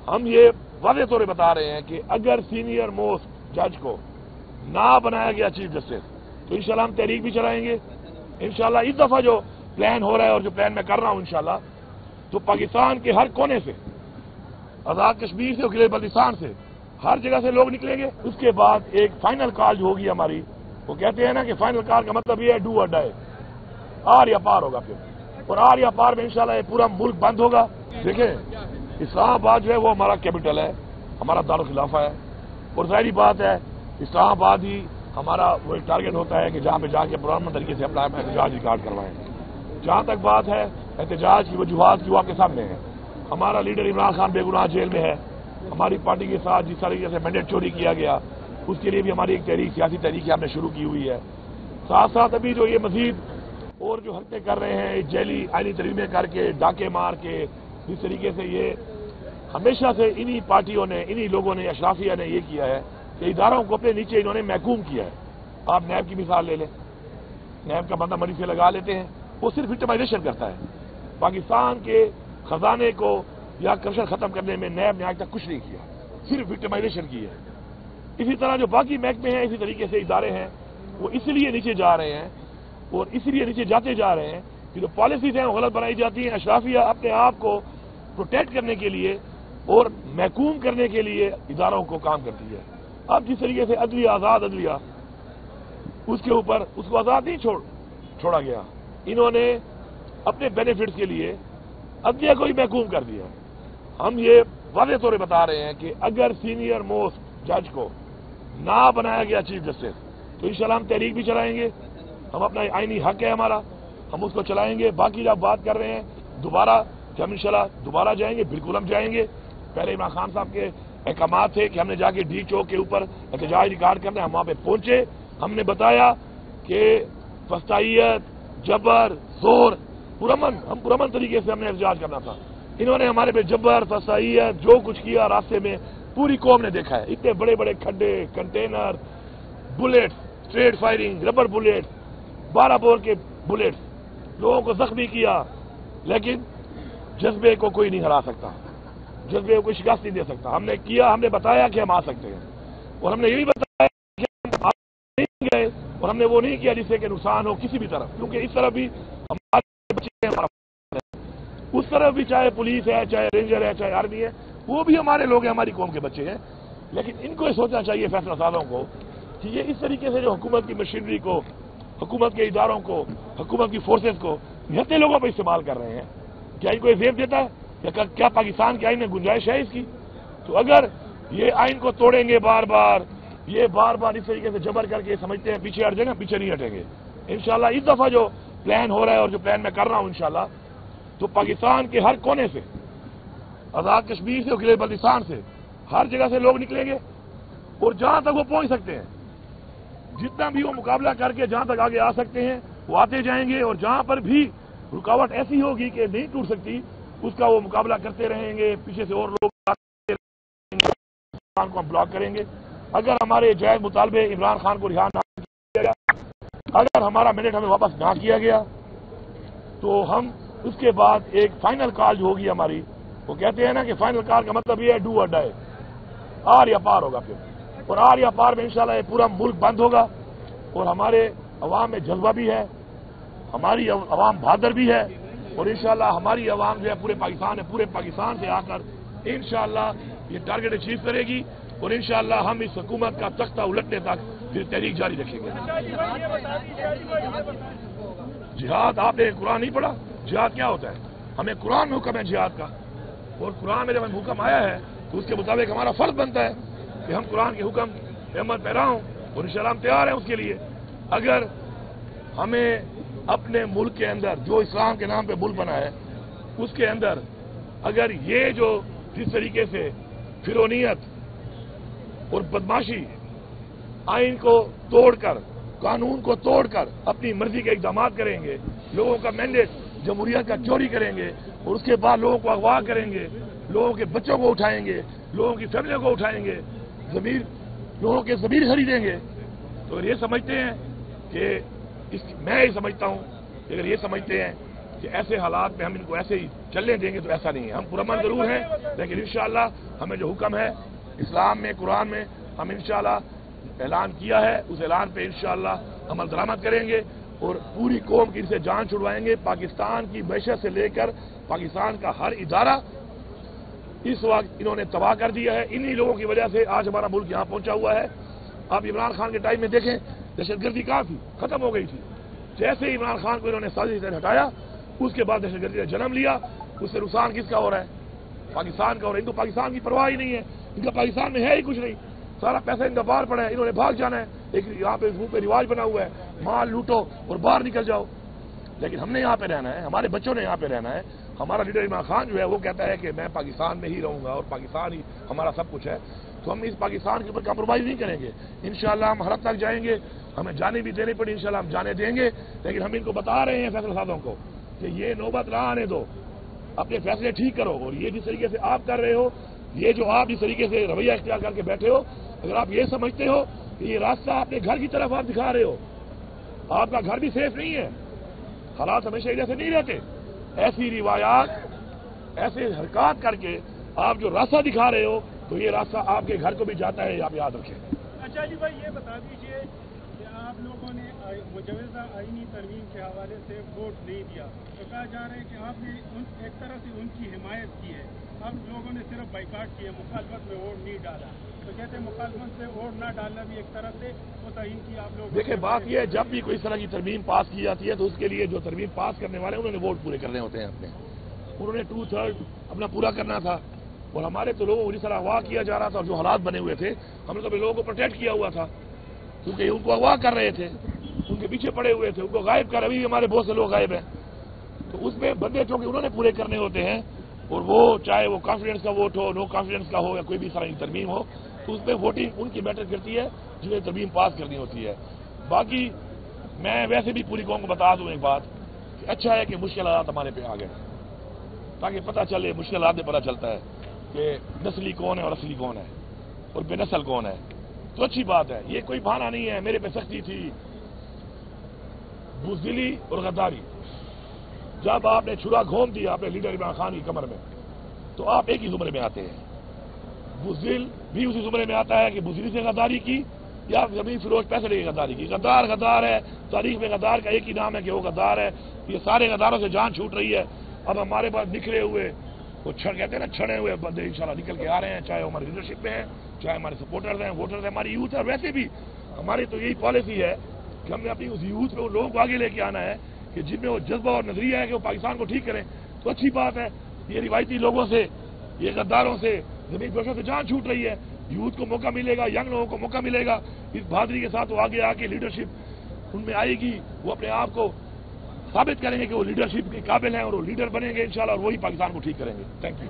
ہم یہ واضح طور پہ بتا رہے ہیں کہ اگر سینئر موسٹ جج کو نہ بنایا گیا چیف جسٹس تو انشاءاللہ ہم تحریک بھی چلائیں گے. انشاءاللہ اس دفعہ جو پلان ہو رہا ہے اور جو پلان میں کر رہا ہوں انشاءاللہ تو پاکستان کے ہر کونے سے، آزاد کشمیر سے اور گلگت بلتستان سے، ہر جگہ سے لوگ نکلیں گے. اس کے بعد ایک فائنل کال جو ہوگی ہماری، وہ کہتے ہیں نا کہ فائنل کال کا مطلب یہ ہے ڈو اور ڈائی، آر یا پار ہوگا پھر. اور آر یا پار میں انشاءاللہ یہ پورا ملک بند ہوگا. دیکھیں اسلام آباد جو ہے وہ ہمارا کیپٹل ہے، ہمارا دارالخلافہ ہے، اور ظاہری بات ہے اسلام آباد ہی ہمارا وہ ٹارگٹ ہوتا ہے کہ جہاں پہ جا کے پرامن طریقے سے اپنا احتجاج ریکارڈ کروائیں. جہاں تک بات ہے احتجاج کی وجوہات کی، وہ آپ کے سامنے ہے. ہمارا لیڈر عمران خان بے گناہ جیل میں ہے. ہماری پارٹی کے ساتھ جس طریقے سے مینڈیٹ چوری کیا گیا اس کے لیے بھی ہماری ایک تحریک، سیاسی تحریک ہم نے شروع کی ہوئی ہے. ساتھ ساتھ ابھی جو یہ مزید اور جو حرکتیں کر رہے ہیں جیلی آئینی ترمیمیں کر کے، ڈاکے مار کے، جس طریقے سے یہ ہمیشہ سے انہی پارٹیوں نے، انہی لوگوں نے، اشرافیہ نے یہ کیا ہے کہ اداروں کو اپنے نیچے انہوں نے محکوم کیا ہے. آپ نیب کی مثال لے لیں، نیب کا بندہ مریض سے لگا لیتے ہیں، وہ صرف وکٹمائزیشن کرتا ہے. پاکستان کے خزانے کو یا کرپشن ختم کرنے میں نیب نے آج تک کچھ نہیں کیا، صرف وکٹمائزیشن کی ہے. اسی طرح جو باقی محکمے ہیں، اسی طریقے سے ادارے ہیں، وہ اس لیے نیچے جا رہے ہیں اور اس لیے نیچے جاتے جا رہے ہیں کہ جو پالیسیز ہیں وہ غلط بنائی جاتی ہیں. اشرافیہ اپنے آپ کو پروٹیکٹ کرنے کے لیے اور محکوم کرنے کے لیے اداروں کو کام کرتی ہے. اب جس طریقے سے عدلیہ، آزاد عدلیہ، اس کے اوپر اس کو آزاد نہیں چھوڑا گیا، انہوں نے اپنے بینیفٹس کے لیے عدلیہ کو ہی محکوم کر دیا. ہم یہ واضح طور پہ بتا رہے ہیں کہ اگر سینئر موسٹ جج کو نہ بنایا گیا چیف جسٹس تو انشاءاللہ ہم تحریک بھی چلائیں گے. ہم اپنا آئینی حق ہے ہمارا، ہم اس کو چلائیں گے. باقی جب بات کر رہے ہیں دوبارہ کہ ہم انشاءاللہ دوبارہ جائیں گے، بالکل ہم جائیں گے. پہلے عمران خان صاحب کے احکامات تھے کہ ہم نے جا کے ڈی چوک کے اوپر احتجاج ریکارڈ کرنا ہے. ہم وہاں پہ پہنچے، ہم نے بتایا کہ فسطائیت، جبر، زور، ہم پرامن طریقے سے ہم نے احتجاج کرنا تھا. انہوں نے ہمارے پہ جبر، فسطائیت، جو کچھ کیا راستے میں پوری قوم نے دیکھا ہے. اتنے بڑے بڑے کھڈے، container, bullets, street firing, rubber bullets, 12 bore کے بلیٹس، لوگوں کو زخمی کیا. لیکن جذبے کو کوئی نہیں ہرا سکتا، جذبے کو کوئی شکست نہیں دے سکتا. ہم نے کیا، ہم نے بتایا کہ ہم آ سکتے ہیں، اور ہم نے یہ بھی بتایا کہ ہم نہیں گئے، اور ہم نے وہ نہیں کیا جس سے کہ نقصان ہو کسی بھی طرف. کیونکہ اس طرف بھی ہمارے بچے ہیں، اس طرف بھی چاہے پولیس ہے، چاہے رینجر ہے، چاہے آرمی ہے، وہ بھی ہمارے لوگ ہیں، ہماری قوم کے بچے ہیں. لیکن ان کو یہ سوچنا چاہیے فیصلہ سازوں کو کہ یہ اس طریقے سے جو حکومت کی مشینری کو، حکومت کے اداروں کو، حکومت کی فورسز کو نہتے لوگوں پہ استعمال کر رہے ہیں. کیا ان کو یہ زیب دیتا ہے؟ کیا پاکستان کے آئین میں گنجائش ہے اس کی؟ تو اگر یہ آئین کو توڑیں گے بار بار، یہ بار بار اس طریقے سے جبر کر کے سمجھتے ہیں پیچھے ہٹ جائیں گے، پیچھے نہیں ہٹیں گے. انشاءاللہ اس دفعہ جو پلان ہو رہا ہے اور جو پلان میں کر رہا ہوں انشاءاللہ تو پاکستان کے ہر کونے سے، آزاد کشمیر سے اور گلگت بلتستان سے، ہر جگہ سے لوگ نکلیں گے اور جہاں تک وہ پہنچ سکتے ہیں، جتنا بھی وہ مقابلہ کر کے جہاں تک آگے آ سکتے ہیں وہ آتے جائیں گے. اور جہاں پر بھی رکاوٹ ایسی ہوگی کہ نہیں ٹوٹ سکتی اس کا وہ مقابلہ کرتے رہیں گے. پیچھے سے اور لوگ عمران کو ہم بلاک کریں گے. اگر ہمارے جائز مطالبے عمران خان کو رہا نہ کیا گیا، اگر ہمارا مینڈیٹ ہمیں واپس نہ کیا گیا تو ہم اس کے بعد ایک فائنل کال جو ہوگی ہماری، وہ کہتے ہیں نا کہ فائنل کال کا مطلب یہ ہے ڈو اور ڈائی، آر یا پار ہوگا پھر. اور آر یا پار میں انشاءاللہ یہ پورا ملک بند ہوگا. اور ہمارے عوام میں جذبہ بھی ہے، ہماری عوام بہادر بھی ہے، اور انشاءاللہ ہماری عوام جو ہے پورے پاکستان ہے، پورے پاکستان سے آ کر انشاءاللہ یہ ٹارگٹ اچیو کرے گی. اور انشاءاللہ ہم اس حکومت کا تختہ الٹنے تک پھر تحریک جاری رکھیں گے. جہاد، آپ نے قرآن نہیں پڑھا؟ جہاد کیا ہوتا ہے؟ ہمیں قرآن میں حکم ہے جہاد کا، اور قرآن میں جب ہم حکم آیا ہے تو اس کے مطابق ہمارا فرض بنتا ہے کہ ہم قرآن کے حکم پہ عمل پیرا ہوں، اور انشاءاللہ ہم تیار ہیں اس کے لیے. اگر ہمیں اپنے ملک کے اندر جو اسلام کے نام پہ ملک بنا ہے اس کے اندر اگر یہ جو جس طریقے سے فرونیت اور بدماشی، آئین کو توڑ کر، قانون کو توڑ کر اپنی مرضی کے اقدامات کریں گے، لوگوں کا مینڈیٹ جمہوریت کا چوری کریں گے، اور اس کے بعد لوگوں کو اغوا کریں گے، لوگوں کے بچوں کو اٹھائیں گے، لوگوں کی فیملیوں کو اٹھائیں گے، لوگوں کے ضمیر خریدیں گے، تو یہ سمجھتے ہیں کہ میں یہ سمجھتا ہوں کہ اگر یہ سمجھتے ہیں کہ کہ ایسے حالات میں ہم ان کو ایسے ہی چلنے دیں گے تو ایسا نہیں ہے. ہم پرامن ضرور ہیں لیکن انشاءاللہ ہمیں جو حکم ہے اسلام میں قرآن میں ہم انشاءاللہ اعلان کیا ہے اس اعلان پہ انشاءاللہ عمل درآمد کریں گے اور پوری قوم کی ان سے جان چھڑوائیں گے. پاکستان کی معیشت سے لے کر پاکستان کا ہر ادارہ اس وقت انہوں نے تباہ کر دیا ہے. انہی لوگوں کی وجہ سے آج ہمارا ملک یہاں پہنچا ہوا ہے. آپ عمران خان کے ٹائم میں دیکھیں دہشت گردی کہاں تھی, ختم ہو گئی تھی. جیسے ہی عمران خان کو انہوں نے سازش سے ہٹایا اس کے بعد دہشت گردی نے جنم لیا. اس سے نقصان کس کا ہو رہا ہے؟ پاکستان کا ہو رہا ہے. ان کو پاکستان کی پرواہ ہی نہیں ہے, ان کا پاکستان میں ہے ہی کچھ نہیں. سارا پیسہ ان کا باہر پڑا ہے, انہوں نے بھاگ جانا ہے. ایک یہاں پہ منہ پہ رواج بنا ہوا ہے مال لوٹو اور باہر نکل جاؤ. لیکن ہم نے یہاں پہ رہنا ہے, ہمارے بچوں نے یہاں پہ رہنا ہے. ہمارا لیڈر عمران خان جو ہے وہ کہتا ہے کہ میں پاکستان میں ہی رہوں گا اور پاکستان ہی ہمارا سب کچھ ہے. تو ہم اس پاکستان کے اوپر کمپرومائز نہیں کریں گے. انشاءاللہ ہم حد تک جائیں گے, ہمیں جانے بھی دینی پڑی انشاءاللہ ہم جانے دیں گے. لیکن ہم ان کو بتا رہے ہیں فیصلہ سازوں کو کہ یہ نوبت نہ آنے دو, اپنے فیصلے ٹھیک کرو. اور یہ جس طریقے سے آپ کر رہے ہو, یہ جو آپ جس طریقے سے رویہ اختیار کر کے بیٹھے ہو, اگر آپ یہ سمجھتے ہو کہ یہ راستہ اپنے گھر کی طرف آپ دکھا رہے ہو, آپ کا گھر بھی سیف نہیں ہے. حالات ہمیشہ ایسے نہیں رہتے. ایسی روایات ایسے حرکات کر کے آپ جو راستہ دکھا رہے ہو تو یہ راستہ آپ کے گھر کو بھی جاتا ہے, آپ یاد رکھیں. اچھا جی بھائی یہ بتا دیجئے کہ آپ لوگوں نے مجوزہ آئینی ترمیم کے حوالے سے ووٹ نہیں دیا تو کہا جا رہا ہے کہ آپ نے ایک طرح سے ان کی حمایت کی ہے. اب لوگوں نے صرف بائیکاٹ کیا, مخالفت میں ووٹ نہیں ڈالا. تو کہتے ہیں مخالفت سے ووٹ نہ ڈالنا بھی ایک طرح سے وہ تعین کی آپ لوگ. دیکھیں بات یہ ہے جب بھی کوئی اس طرح کی ترمیم پاس کی جاتی ہے تو اس کے لیے جو ترمیم پاس کرنے والے ہیں انہوں نے ووٹ پورے کرنے ہوتے ہیں اپنے. انہوں نے 2/3 اپنا پورا کرنا تھا. اور ہمارے تو لوگوں کو جس طرح اغوا کیا جا رہا تھا اور جو حالات بنے ہوئے تھے ہم نے تو لوگوں کو پروٹیکٹ کیا ہوا تھا کیونکہ ان کو اغوا کر رہے تھے, ان کے پیچھے پڑے ہوئے تھے, ان کو غائب کر. ابھی ہمارے بہت سے لوگ غائب ہیں. تو اس میں بندے چونکہ انہوں نے پورے کرنے ہوتے ہیں اور وہ چاہے وہ کانفیڈنس کا ووٹ ہو, نو کانفیڈنس کا ہو یا کوئی بھی طرح کی ترمیم ہو تو اس میں ووٹنگ ان کی میٹر کرتی ہے جنہیں ترمیم پاس کرنی ہوتی ہے. باقی میں ویسے بھی پوری قوم کو بتا دوں ایک بات کہ اچھا ہے کہ مشکل حالات ہمارے پہ آ گئے تاکہ پتہ چلے, مشکل حالات میں پتہ چلتا ہے کہ نسلی کون ہے اور اصلی کون ہے اور بے نسل کون ہے. تو اچھی بات ہے, یہ کوئی بہانہ نہیں ہے. میرے پہ سختی تھی, بزدلی اور غداری. جب آپ نے چھرا گھوم دیا اپنے لیڈر عمران خان کی کمر میں تو آپ ایک ہی زمرے میں آتے ہیں. بزدل بھی اسی زمرے میں آتا ہے کہ بزدلی سے غداری کی یا زمین فروش پیسے لے کے غداری کی. غدار غدار ہے, تاریخ میں غدار کا ایک ہی نام ہے کہ وہ غدار ہے. یہ سارے غداروں سے جان چھوٹ رہی ہے. اب ہمارے پاس نکلے ہوئے وہ کہتے ہیں نا چھڑے ہوئے بندے انشاءاللہ نکل کے آ رہے ہیں, چاہے وہ ہماری لیڈرشپ میں ہیں, چاہے ہمارے سپورٹرز ہیں, ووٹرز ہیں, ہماری یوتھ ہے. ویسے بھی ہماری تو یہی پالیسی ہے کہ ہم نے اپنی اس یوتھ پہ ان لوگوں کو آگے لے کے آنا ہے کہ جن میں وہ جذبہ اور نظریہ ہے کہ وہ پاکستان کو ٹھیک کریں. تو اچھی بات ہے, یہ روایتی لوگوں سے, یہ غداروں سے, زمین فروشوں سے جان چھوٹ رہی ہے. یوتھ کو موقع ملے گا, ینگ لوگوں کو موقع ملے گا. اس بہادری کے ساتھ وہ آگے آ کے لیڈرشپ ان میں آئے گی, وہ اپنے آپ کو ثابت کریں گے کہ وہ لیڈرشپ کے قابل ہیں اور وہ لیڈر بنیں گے انشاءاللہ, اور وہی پاکستان کو ٹھیک کریں گے. Thank you.